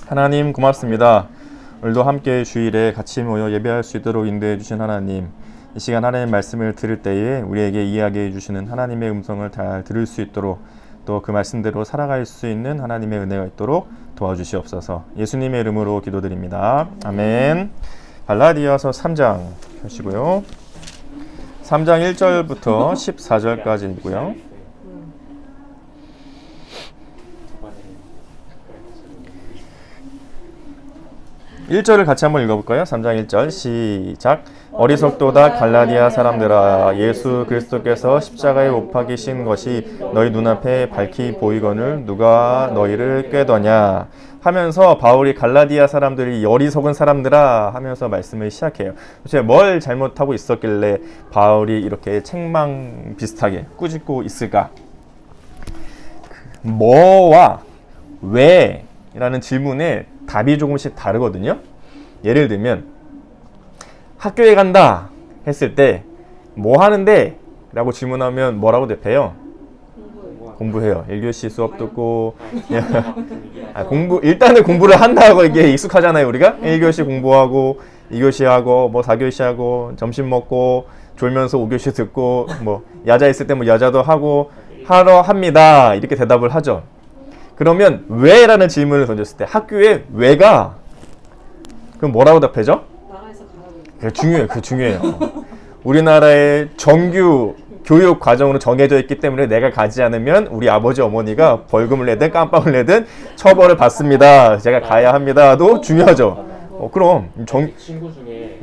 하나님 고맙습니다. 오늘도 함께 주일에 같이 모여 예배할 수 있도록 인도해 주신 하나님, 이 시간 하나님의 말씀을 들을 때에 우리에게 이야기해 주시는 하나님의 음성을 잘 들을 수 있도록, 또 그 말씀대로 살아갈 수 있는 하나님의 은혜가 있도록 도와주시옵소서. 예수님의 이름으로 기도드립니다. 아멘. 갈라디아서 3장 하시고요. 3장 1절부터 14절까지 있고요. 1절을 같이 한번 읽어볼까요? 3장 1절 시작. 어리석도다 갈라디아 사람들아, 예수 그리스도께서 십자가에 못 박이신 것이 너희 눈앞에 밝히 보이거늘 누가 너희를 꾀더냐 하면서 바울이 갈라디아 사람들이 어리석은 사람들아 하면서 말씀을 시작해요. 도대체 뭘 잘못하고 있었길래 바울이 이렇게 책망 비슷하게 꾸짖고 있을까? 뭐와 왜? 라는 질문에 답이 조금씩 다르거든요. 예를 들면 학교에 간다 했을 때 뭐 하는데? 라고 질문하면 뭐라고 대답해요? 공부해요. 1교시 수업 듣고 일단은 공부를 한다고 이게 익숙하잖아요. 우리가 1교시 공부하고 2교시 하고 뭐 4교시 하고 점심 먹고 졸면서 5교시 듣고 뭐 야자 있을 때 뭐 야자도 하고 하러 합니다. 이렇게 대답을 하죠. 그러면 왜? 라는 질문을 던졌을 때 학교에 왜 가? 그럼 뭐라고 답하죠? 나라에서 가라고. 그게 중요해요. 우리나라의 정규 교육 과정으로 정해져 있기 때문에 내가 가지 않으면 우리 아버지 어머니가 벌금을 내든 깜빵을 내든 처벌을 받습니다. 제가 가야 합니다도 중요하죠. 그럼 친구 중에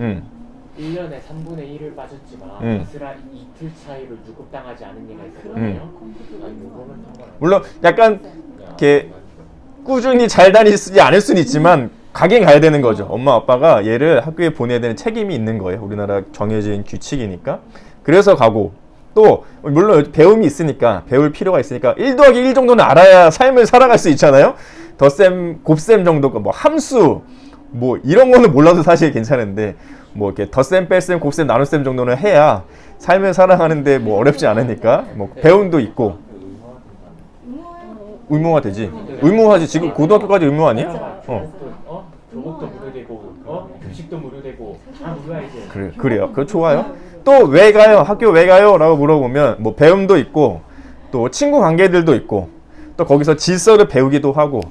1년에 3분의 1을 빠졌지만 아스라 이틀 차이로 유급당하지 않은 얘가 있거든요. 물론 약간 이렇게 꾸준히 잘 다니지 않을 수는 있지만 가긴 가야 되는 거죠. 엄마 아빠가 얘를 학교에 보내야 되는 책임이 있는 거예요. 우리나라 정해진 규칙이니까. 그래서 가고, 또 물론 배움이 있으니까, 배울 필요가 있으니까 1 더하기 1 정도는 알아야 삶을 살아갈 수 있잖아요. 덧셈, 곱셈 정도가 뭐 함수 뭐 이런 거는 몰라도 사실 괜찮은데 뭐 이렇게 덧셈, 뺄셈, 곱셈, 나눗셈 정도는 해야 삶을 살아가는데 뭐 어렵지 않으니까 뭐 배움도 있고. 의무화 되지. 의무화지. 지금 고등학교까지 의무 아니야? 교복도 무료되고 급식도 무료되고 다 무료이지. 그래요. 그거 좋아요. 또 왜 가요? 학교 왜 가요? 라고 물어보면 뭐 배움도 있고 또 친구 관계들도 있고 또 거기서 질서를 배우기도 하고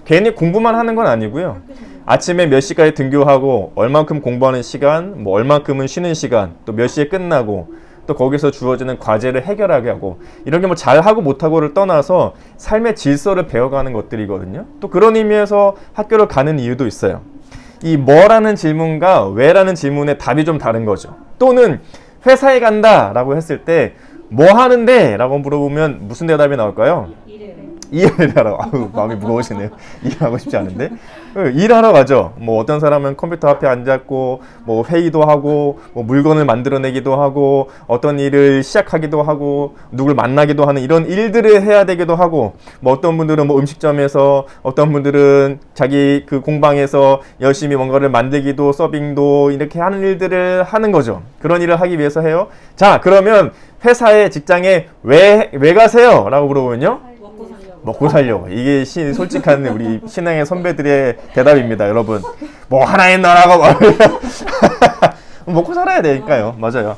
괜히 공부만 하는 건 아니고요. 아침에 몇 시까지 등교하고 얼만큼 공부하는 시간, 뭐 얼만큼은 쉬는 시간, 또 몇 시에 끝나고 또 거기서 주어지는 과제를 해결하게 하고 이런 게 뭐 잘하고 못하고를 떠나서 삶의 질서를 배워가는 것들이거든요. 또 그런 의미에서 학교를 가는 이유도 있어요. 이 뭐라는 질문과 왜라는 질문의 답이 좀 다른 거죠. 또는 회사에 간다 라고 했을 때 뭐 하는데? 라고 물어보면 무슨 대답이 나올까요? 일을 하러. 아우, 마음이 무거우시네요. 일하고 싶지 않은데. 일하러 가죠. 뭐 어떤 사람은 컴퓨터 앞에 앉았고 뭐 회의도 하고 뭐 물건을 만들어내기도 하고 어떤 일을 시작하기도 하고 누굴 만나기도 하는 이런 일들을 해야 되기도 하고 뭐 어떤 분들은 뭐 음식점에서 어떤 분들은 자기 그 공방에서 열심히 뭔가를 만들기도 서빙도 이렇게 하는 일들을 하는 거죠. 그런 일을 하기 위해서 해요. 자, 그러면 회사에 직장에 왜 가세요? 라고 물어보면요. 먹고 살려고. 이게 솔직한 우리 신앙의 선배들의 대답입니다, 여러분. 뭐 하나의 나라고 먹고 살아야 되니까요. 맞아요.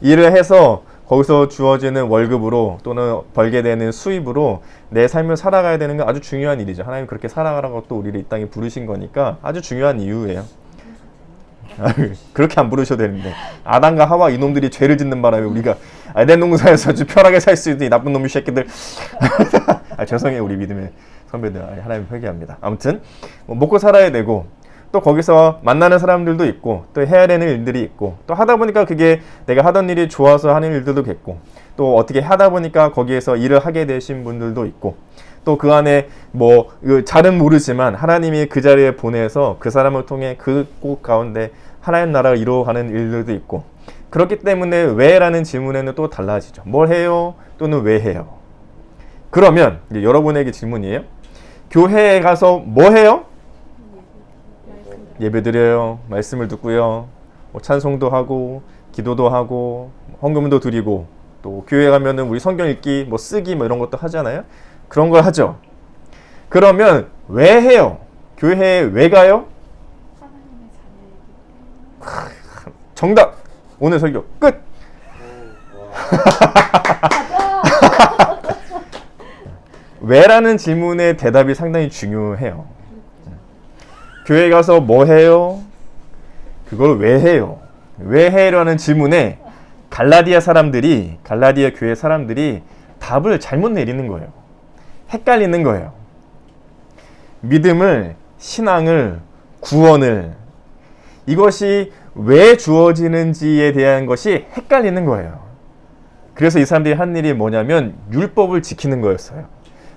일을 해서 거기서 주어지는 월급으로 또는 벌게 되는 수입으로 내 삶을 살아가야 되는 건 아주 중요한 일이죠. 하나님 그렇게 살아가라고 또 우리를 이 땅에 부르신 거니까 아주 중요한 이유예요. 그렇게 안 부르셔도 되는데 아담과 하와 이놈들이 죄를 짓는 바람에 우리가 에덴 동산에서 아주 편하게 살 수 있는 이 나쁜 놈의 새끼들. 죄송해요, 우리 믿음의 선배들. 하나님 회개합니다. 아무튼 뭐 먹고 살아야 되고 또 거기서 만나는 사람들도 있고 또 해야 되는 일들이 있고 또 하다 보니까 그게 내가 하던 일이 좋아서 하는 일들도 있고 또 어떻게 하다 보니까 거기에서 일을 하게 되신 분들도 있고 또 그 안에 뭐 잘은 모르지만 하나님이 그 자리에 보내서 그 사람을 통해 그 곳 가운데 하나님 나라를 이루어가는 일들도 있고 그렇기 때문에 왜? 라는 질문에는 또 달라지죠. 뭘 해요? 또는 왜 해요? 그러면 이제 여러분에게 질문이에요. 교회에 가서 뭐 해요? 예배 드려요. 말씀을 듣고요. 뭐 찬송도 하고 기도도 하고 헌금도 드리고 또 교회 가면은 우리 성경 읽기 뭐 쓰기 뭐 이런 것도 하잖아요. 그런 걸 하죠. 그러면 왜 해요? 교회에 왜 가요? 하나님의 자녀이기 때문에. 정답! 오늘 설교 끝! 왜라는 질문의 대답이 상당히 중요해요. 교회 가서 뭐 해요? 그걸 왜 해요? 왜 해라는 질문에 갈라디아 교회 사람들이 답을 잘못 내리는 거예요. 헷갈리는 거예요. 믿음을, 신앙을, 구원을, 이것이 왜 주어지는지에 대한 것이 헷갈리는 거예요. 그래서 이 사람들이 한 일이 뭐냐면 율법을 지키는 거였어요.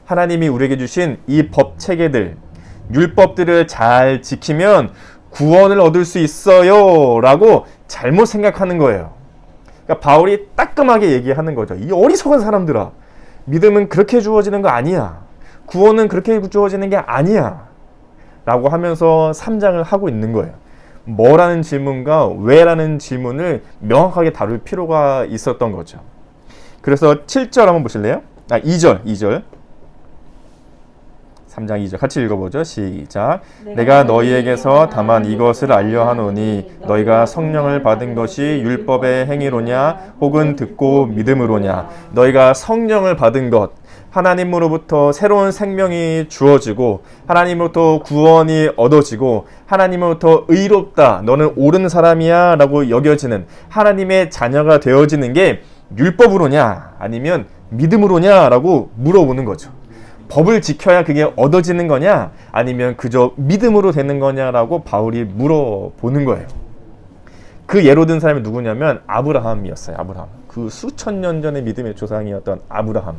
하나님이 우리에게 주신 이 법 체계들, 율법들을 잘 지키면 구원을 얻을 수 있어요 라고 잘못 생각하는 거예요. 그러니까 바울이 따끔하게 얘기하는 거죠. 이 어리석은 사람들아, 믿음은 그렇게 주어지는 거 아니야. 구원은 그렇게 주어지는 게 아니야 라고 하면서 3장을 하고 있는 거예요. 뭐라는 질문과 왜라는 질문을 명확하게 다룰 필요가 있었던 거죠. 그래서 7절 한번 보실래요? 2절 3장 2절 같이 읽어보죠. 시작. 내가 너희에게서 다만 이것을 알려 하노니 너희가 성령을 받은 것이 율법의 행위로냐 혹은 듣고 믿음으로냐. 너희가 성령을 받은 것, 하나님으로부터 새로운 생명이 주어지고 하나님으로부터 구원이 얻어지고 하나님으로부터 의롭다, 너는 옳은 사람이야 라고 여겨지는 하나님의 자녀가 되어지는 게 율법으로냐 아니면 믿음으로냐 라고 물어보는 거죠. 법을 지켜야 그게 얻어지는 거냐 아니면 그저 믿음으로 되는 거냐라고 바울이 물어보는 거예요. 그 예로 든 사람이 누구냐면 아브라함이었어요. 아브라함. 그 수천 년 전의 믿음의 조상이었던 아브라함.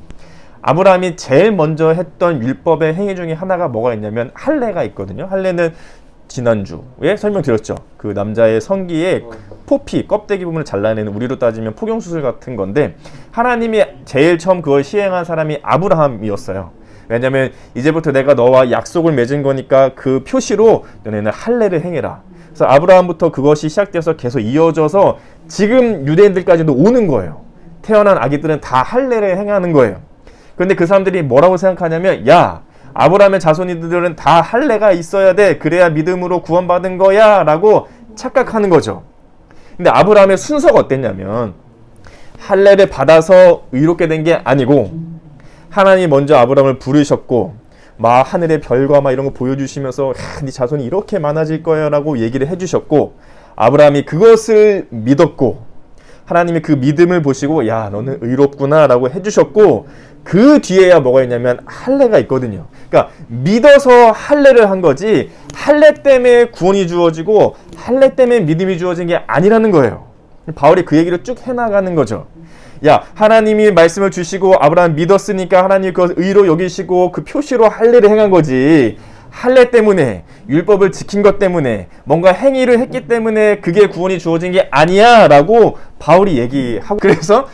아브라함이 제일 먼저 했던 율법의 행위 중에 하나가 뭐가 있냐면 할례가 있거든요. 할례는 지난주에 설명드렸죠. 그 남자의 성기에 포피, 껍데기 부분을 잘라내는, 우리로 따지면 포경수술 같은 건데 하나님이 제일 처음 그걸 시행한 사람이 아브라함이었어요. 왜냐면 이제부터 내가 너와 약속을 맺은 거니까 그 표시로 너네는 할례를 행해라. 그래서 아브라함부터 그것이 시작돼서 계속 이어져서 지금 유대인들까지도 오는 거예요. 태어난 아기들은 다 할례를 행하는 거예요. 그런데 그 사람들이 뭐라고 생각하냐면, 야, 아브라함의 자손이들은 다 할례가 있어야 돼. 그래야 믿음으로 구원받은 거야 라고 착각하는 거죠. 근데 아브라함의 순서가 어땠냐면 할례를 받아서 의롭게 된 게 아니고 하나님이 먼저 아브라함을 부르셨고 막 하늘의 별과 막 이런 거 보여주시면서 네 자손이 이렇게 많아질 거야 라고 얘기를 해주셨고 아브라함이 그것을 믿었고 하나님이 그 믿음을 보시고 야 너는 의롭구나 라고 해주셨고 그 뒤에야 뭐가 있냐면 할례가 있거든요. 그러니까 믿어서 할례를 한 거지 할례 때문에 구원이 주어지고 할례 때문에 믿음이 주어진 게 아니라는 거예요. 바울이 그 얘기를 쭉 해나가는 거죠. 야, 하나님이 말씀을 주시고 아브라함 믿었으니까 하나님이 그것을 의로 여기시고 그 표시로 할례를 행한 거지. 할례 때문에, 율법을 지킨 것 때문에, 뭔가 행위를 했기 때문에 그게 구원이 주어진 게 아니야 라고 바울이 얘기하고, 그래서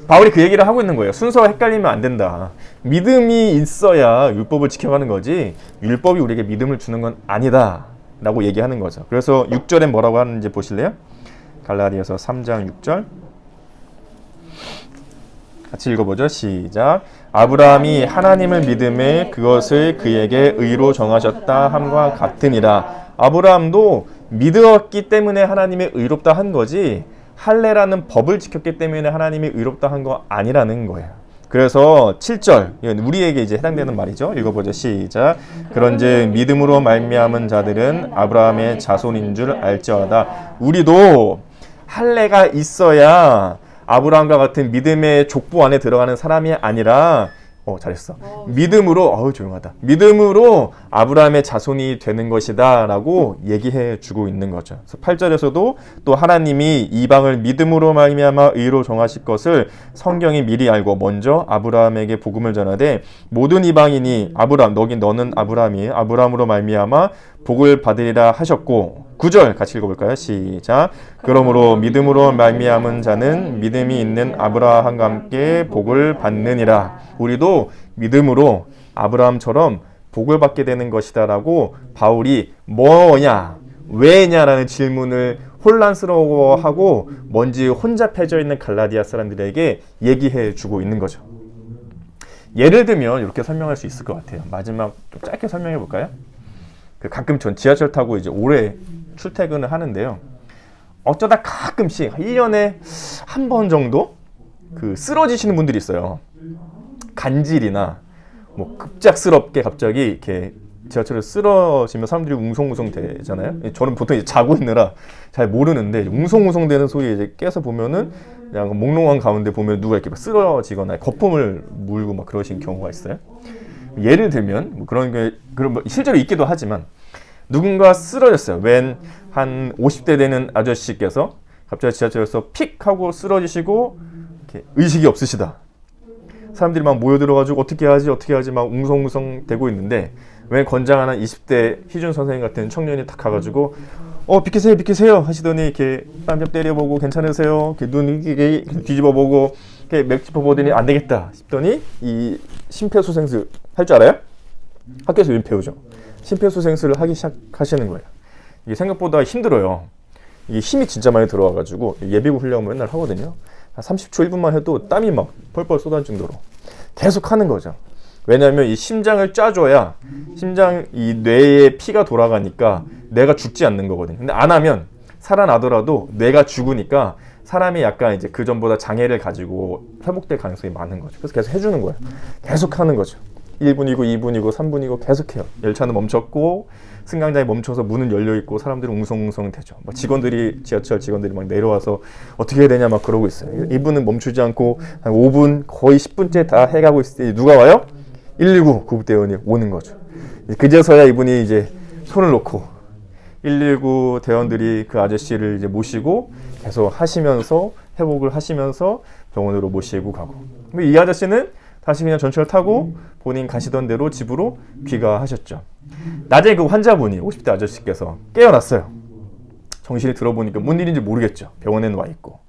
바울이 그 얘기를 하고 있는 거예요. 순서가 헷갈리면 안 된다. 믿음이 있어야 율법을 지켜가는 거지 율법이 우리에게 믿음을 주는 건 아니다 라고 얘기하는 거죠. 그래서 6절에 뭐라고 하는지 보실래요? 갈라디아서 3장 6절 같이 읽어보죠. 시작. 아브라함이 하나님을 믿음에 그것을 그에게 의로 정하셨다 함과 같으니라. 아브라함도 믿었기 때문에 하나님이 의롭다 한 거지 할례라는 법을 지켰기 때문에 하나님이 의롭다 한 거 아니라는 거예요. 그래서 7절, 이건 우리에게 이제 해당되는 말이죠. 읽어보죠. 시작. 그런즉 믿음으로 말미암은 자들은 아브라함의 자손인 줄 알지어다. 우리도 할례가 있어야 아브라함과 같은 믿음의 족보 안에 들어가는 사람이 아니라 잘했어. 믿음으로 조용하다. 믿음으로 아브라함의 자손이 되는 것이다 라고 얘기해 주고 있는 거죠. 그래서 8절에서도 또 하나님이 이방을 믿음으로 말미암아 의로 정하실 것을 성경이 미리 알고 먼저 아브라함에게 복음을 전하되 모든 이방인이 아브라함 너는 아브라함이 아브라함으로 말미암아 복을 받으리라 하셨고 9절 같이 읽어볼까요? 시작. 그러므로 믿음으로 말미암은 자는 믿음이 있는 아브라함과 함께 복을 받느니라. 우리도 믿음으로 아브라함처럼 복을 받게 되는 것이다 라고 바울이 뭐냐 왜냐라는 질문을 혼란스러워하고 뭔지 혼잡해져 있는 갈라디아 사람들에게 얘기해 주고 있는 거죠. 예를 들면 이렇게 설명할 수 있을 것 같아요. 마지막 좀 짧게 설명해 볼까요? 가끔 전 지하철 타고 이제 오래 출퇴근을 하는데요. 어쩌다 가끔씩 1년에 한 번 정도 쓰러지시는 분들이 있어요. 간질이나 뭐 급작스럽게 갑자기 이렇게 지하철에 쓰러지면 사람들이 웅성웅성 되잖아요. 저는 보통 이제 자고 있느라 잘 모르는데 웅성웅성 되는 소리에 이제 깨서 보면은 그냥 몽롱한 가운데 보면 누가 이렇게 막 쓰러지거나 거품을 물고 막 그러신 경우가 있어요. 예를 들면 뭐 그런 게 뭐 실제로 있기도 하지만 누군가 쓰러졌어요. 웬 한 50대 되는 아저씨께서 갑자기 지하철에서 픽 하고 쓰러지시고 이렇게 의식이 없으시다. 사람들이 막 모여들어가지고 어떻게 하지 막 웅성웅성 되고 있는데 왜 건장한 20대 희준 선생님 같은 청년이 딱 가가지고 비키세요 하시더니 이렇게 뺨 때려보고 괜찮으세요? 이렇게 눈 이렇게 뒤집어보고 이렇게 맥 짚어보더니 안 되겠다 싶더니 이 심폐소생술 할 줄 알아요? 학교에서 이미 배우죠. 심폐소생술을 하기 시작하시는 거예요. 이게 생각보다 힘들어요. 이게 힘이 진짜 많이 들어와가지고 예비군 훈련을 맨날 하거든요. 한 30초 1분만 해도 땀이 막 펄펄 쏟아질 정도로 계속 하는 거죠. 왜냐하면 이 심장을 짜줘야 이 뇌에 피가 돌아가니까 뇌가 죽지 않는 거거든요. 근데 안 하면 살아나더라도 뇌가 죽으니까 사람이 약간 이제 그 전보다 장애를 가지고 회복될 가능성이 많은 거죠. 그래서 계속 해주는 거예요. 계속 하는 거죠. 1분이고 2분이고 3분이고 계속해요. 열차는 멈췄고 승강장이 멈춰서 문은 열려있고 사람들이 웅성웅성 되죠. 막 지하철 직원들이 막 내려와서 어떻게 해야 되냐 막 그러고 있어요. 이분은 멈추지 않고 한 5분 거의 10분째 다 해가고 있을 때 누가 와요? 119 구급대원이 오는 거죠. 그제서야 이분이 이제 손을 놓고 119 대원들이 그 아저씨를 이제 모시고 계속 하시면서 회복을 하시면서 병원으로 모시고 가고, 이 아저씨는 다시 그냥 전철 타고 본인 가시던 대로 집으로 귀가하셨죠. 낮에 그 환자분이 50대 아저씨께서 깨어났어요. 정신이 들어보니까 뭔 일인지 모르겠죠. 병원에는 와 있고.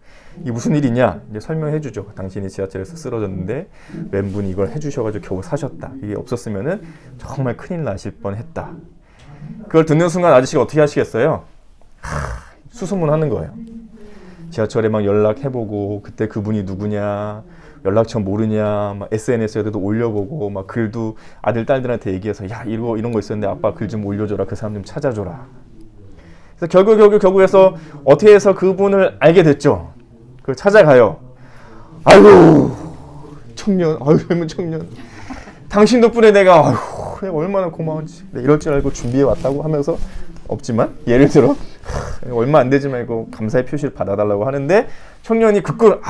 이 무슨 일이냐 이제 설명해 주죠. 당신이 지하철에서 쓰러졌는데 왼분이 이걸 해주셔가지고 겨우 사셨다. 이게 없었으면은 정말 큰일 나실 뻔했다. 그걸 듣는 순간 아저씨가 어떻게 하시겠어요? 수소문하는 거예요. 지하철에 막 연락해보고 그때 그분이 누구냐, 연락처 모르냐, 막 SNS에도 올려보고 막 글도 아들 딸들한테 얘기해서 야 이런 거 있었는데 아빠 글 좀 올려줘라, 그 사람 좀 찾아줘라. 그래서 결국에서 어떻게 해서 그분을 알게 됐죠. 그 찾아가요. 아이고 청년, 아유 젊은 청년, 당신 덕분에 내가 얼마나 고마운지 이럴 줄 알고 준비해 왔다고 하면서, 없지만 예를 들어 얼마 안 되지만 이거 감사의 표시를 받아달라고 하는데 청년이 그걸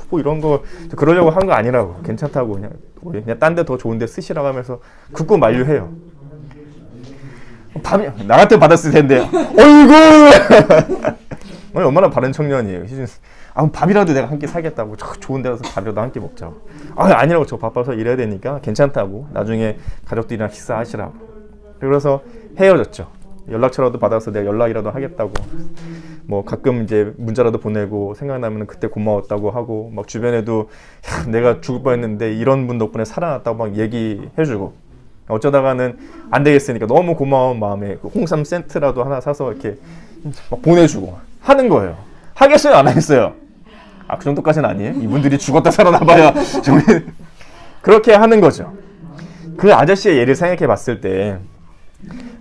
뭐 이런 거 그러려고 한 거 아니라고, 괜찮다고 그냥 딴 데 더 좋은 데 쓰시라고 하면서 굳고 만류해요. 밤이 나 같으면 받았을 텐데 어이구 얼마나 바른 청년이에요. 밥이라도 내가 한 끼 사겠다고, 좋은 데 가서 밥이라도 한 끼 먹자고. 아니라고, 저 바빠서 일해야 되니까 괜찮다고, 나중에 가족들이랑 식사하시라고. 그래서 헤어졌죠. 연락처라도 받아서 내가 연락이라도 하겠다고, 뭐 가끔 이제 문자라도 보내고 생각나면 그때 고마웠다고 하고, 막 주변에도 내가 죽을 뻔했는데 이런 분 덕분에 살아났다고 막 얘기해주고, 어쩌다가는 안 되겠으니까 너무 고마운 마음에 홍삼 센트라도 하나 사서 이렇게 막 보내주고 하는 거예요. 하겠어요, 안 하겠어요? 그 정도까지는 아니에요. 이분들이 죽었다 살아나봐야 그렇게 하는 거죠. 그 아저씨의 예를 생각해 봤을 때,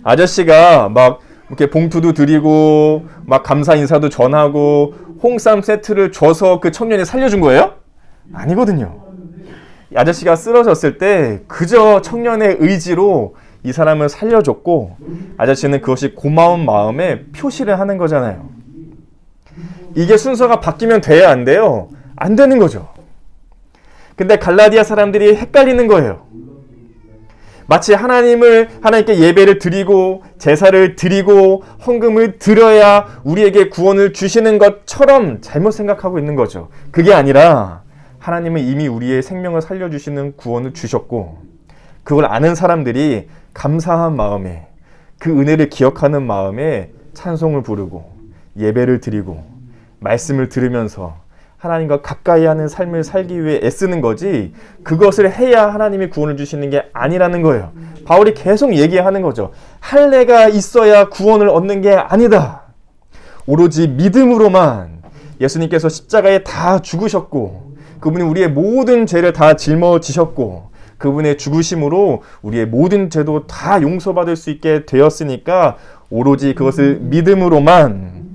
아저씨가 막 이렇게 봉투도 드리고 막 감사 인사도 전하고 홍삼 세트를 줘서 그 청년이 살려준 거예요? 아니거든요. 아저씨가 쓰러졌을 때 그저 청년의 의지로 이 사람을 살려줬고, 아저씨는 그것이 고마운 마음에 표시를 하는 거잖아요. 이게 순서가 바뀌면 돼야 안 돼요? 안 되는 거죠. 근데 갈라디아 사람들이 헷갈리는 거예요. 마치 하나님께 예배를 드리고 제사를 드리고 헌금을 드려야 우리에게 구원을 주시는 것처럼 잘못 생각하고 있는 거죠. 그게 아니라 하나님은 이미 우리의 생명을 살려주시는 구원을 주셨고, 그걸 아는 사람들이 감사한 마음에, 그 은혜를 기억하는 마음에 찬송을 부르고 예배를 드리고 말씀을 들으면서 하나님과 가까이 하는 삶을 살기 위해 애쓰는 거지, 그것을 해야 하나님이 구원을 주시는 게 아니라는 거예요. 바울이 계속 얘기하는 거죠. 할례가 있어야 구원을 얻는 게 아니다. 오로지 믿음으로만 예수님께서 십자가에 다 죽으셨고, 그분이 우리의 모든 죄를 다 짊어지셨고, 그분의 죽으심으로 우리의 모든 죄도 다 용서받을 수 있게 되었으니까 오로지 그것을 믿음으로만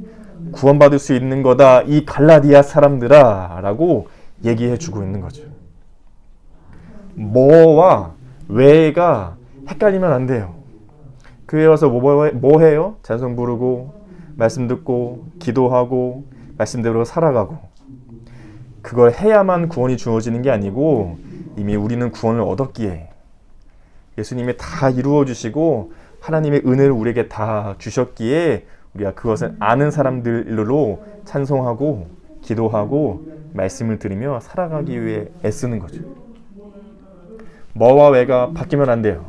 구원받을 수 있는 거다 이 갈라디아 사람들아 라고 얘기해 주고 있는 거죠. 뭐와 왜가 헷갈리면 안 돼요. 교회 와서 뭐 해요? 찬송 부르고 말씀 듣고 기도하고 말씀대로 살아가고, 그걸 해야만 구원이 주어지는 게 아니고 이미 우리는 구원을 얻었기에 예수님이 다 이루어 주시고 하나님의 은혜를 우리에게 다 주셨기에 우리가 그것을 아는 사람들로 찬송하고 기도하고 말씀을 들으며 살아가기 위해 애쓰는 거죠. 뭐와 왜가 바뀌면 안 돼요.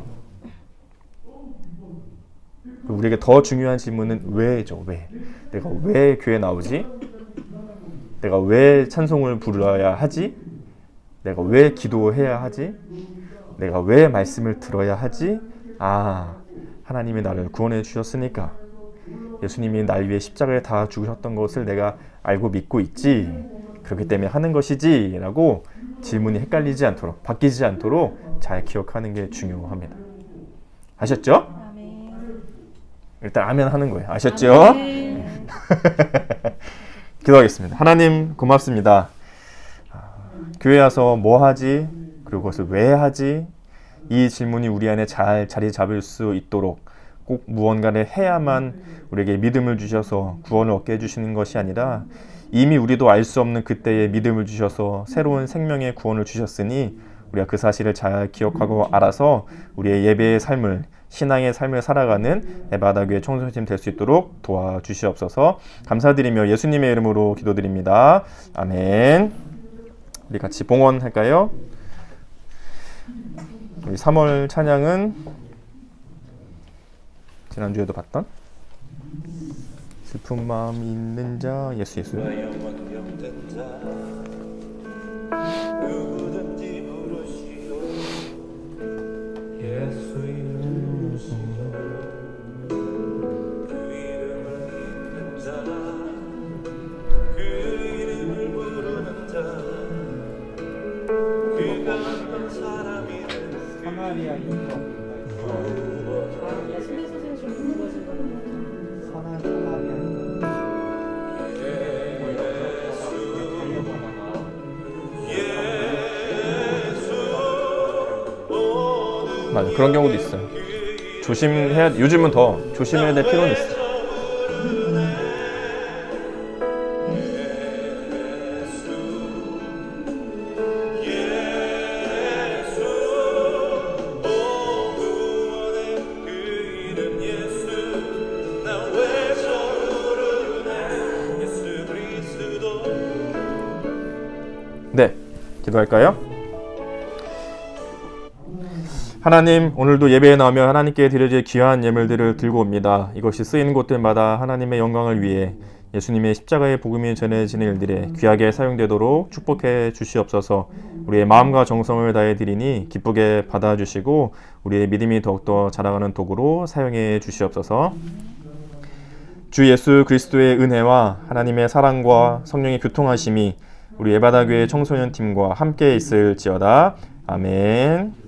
우리에게 더 중요한 질문은 왜죠. 왜? 내가 왜 교회 나오지? 내가 왜 찬송을 부르어야 하지? 내가 왜 기도해야 하지? 내가 왜 말씀을 들어야 하지? 아, 하나님이 나를 구원해 주셨으니까, 예수님이 날 위해 십자가에 다 죽으셨던 것을 내가 알고 믿고 있지, 그렇기 때문에 하는 것이지 라고 질문이 헷갈리지 않도록, 바뀌지 않도록 잘 기억하는 게 중요합니다. 아셨죠? 아멘. 일단 아멘 하는 거예요. 아셨죠? 기도하겠습니다. 하나님 고맙습니다. 교회 와서 뭐 하지? 그리고 그것을 왜 하지? 이 질문이 우리 안에 잘 자리 잡을 수 있도록 꼭 무언가를 해야만 우리에게 믿음을 주셔서 구원을 얻게 해주시는 것이 아니라 이미 우리도 알 수 없는 그때의 믿음을 주셔서 새로운 생명의 구원을 주셨으니 우리가 그 사실을 잘 기억하고 알아서 우리의 예배의 삶을, 신앙의 삶을 살아가는 에바다교회 청소년팀 될 수 있도록 도와주시옵소서. 감사드리며 예수님의 이름으로 기도드립니다. 아멘. 우리 같이 봉헌할까요? 우리 3월 찬양은 지난주에도 봤던 슬픈 마음 있는 자 예수 예수. 누구든지 부르시오 예수 이름 부르시오 그 이름을 믿는 자 그 이름을 부르는 자 그가 어떤 사람이 됐으리 사마리아 인도 예수님 선생님 좀 궁금하신 거는 사마리아 인도 맞아, 그런 경우도 있어요. 조심해야, 요즘은 더 조심해야 될 필요는 있어. 네, 기도할까요? 하나님, 오늘도 예배에 나오며 하나님께 드려질 귀한 예물들을 들고 옵니다. 이것이 쓰이는 곳들마다 하나님의 영광을 위해 예수님의 십자가의 복음이 전해지는 일들에 귀하게 사용되도록 축복해 주시옵소서. 우리의 마음과 정성을 다해 드리니 기쁘게 받아주시고 우리의 믿음이 더욱더 자라가는 도구로 사용해 주시옵소서. 주 예수 그리스도의 은혜와 하나님의 사랑과 성령의 교통하심이 우리 에바다교회 청소년팀과 함께 있을지어다. 아멘.